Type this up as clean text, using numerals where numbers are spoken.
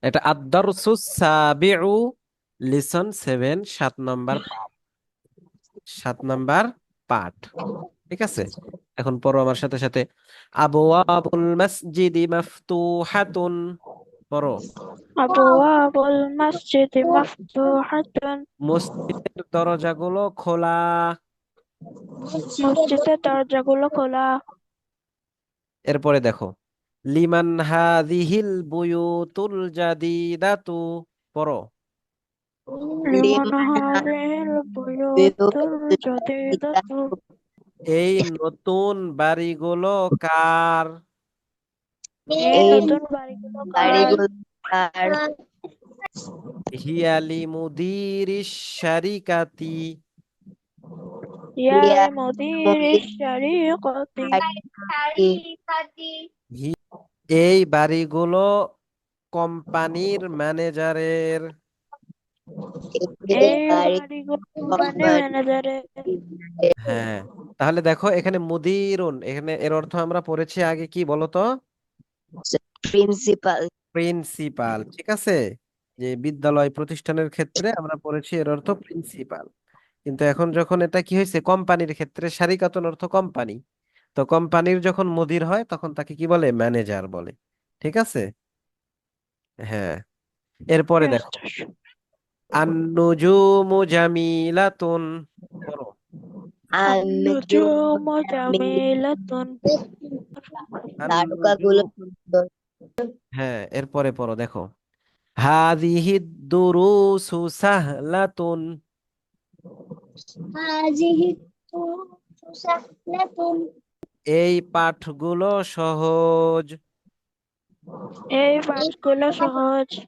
এটা আদ-দারসুস সাবিউ, listen 7, 7 number পাঠ। ঠিক আছে, এখন পড়ো আমার সাথে সাথে। আবওয়াবুল মসজিদি মাফতুহাতুন, পড়ো। আবওয়াবুল মসজিদি মাফতুহাতুন। মসজিদের দরজাগুলো খোলা। মসজিদের দরজাগুলো খোলা। এরপরে দেখো, লিমান হাযিহিল বুয়ুতুল জাদিদাতু, পড়ো। লিমান হাযিহিল বুয়ুতুল জাদিদাতু। এই নতুন বাড়িগুলো কার? এই এই নতুন বাড়িগুলো কার? বাড়িগুলো তার। হিয়ালি মুদিরিশ শারিকাতি, ইয়া ইয়া লিমুদির মুদির শারিকতি। হারিকাতি। হি- এই বাড়িগুলো কোম্পানির ম্যানেজারের। এই এই বাড়ি বাড়িগুলো কোম্পানি কোম্পানি ম্যানেজারের। হ্যাঁ, তাহলে দেখো এখানে মুদিরুন, এখানে এর অর্থ আমরা পড়েছি আগে, কি বলতো? প্রিন্সিপাল। প্রিন্সিপাল। ঠিক আছে, যে বিদ্যালয় প্রতিষ্ঠানের ক্ষেত্রে আমরা পড়েছি এর অর্থ প্রিন্সিপাল। কিন্তু এখন যখন এটা কি হয়েছে কোম্পানির ক্ষেত্রে, শারিকাতুন অর্থ কোম্পানি, তো কোম্পানির যখন মুদির হয় তখন তাকে কি বলে? ম্যানেজার বলে। ঠিক আছে, হ্যাঁ। এরপরে Yes, দেখো, আন-নুজুমু জামিলাতুন, পড়ো। আন-নুজুমু আন-নুজুমু জামিলাতুন। জামিলাতুন। তারকাগুলো আন-নুজুম, সুন্দর। হ্যাঁ, এরপরে পড়ো দেখো, হাযিহি দুরুসু সাহলাতুন, হাযিহি সাহলাতুন। এই পাঠগুলো সহজ। এই পাঠগুলো সহজ।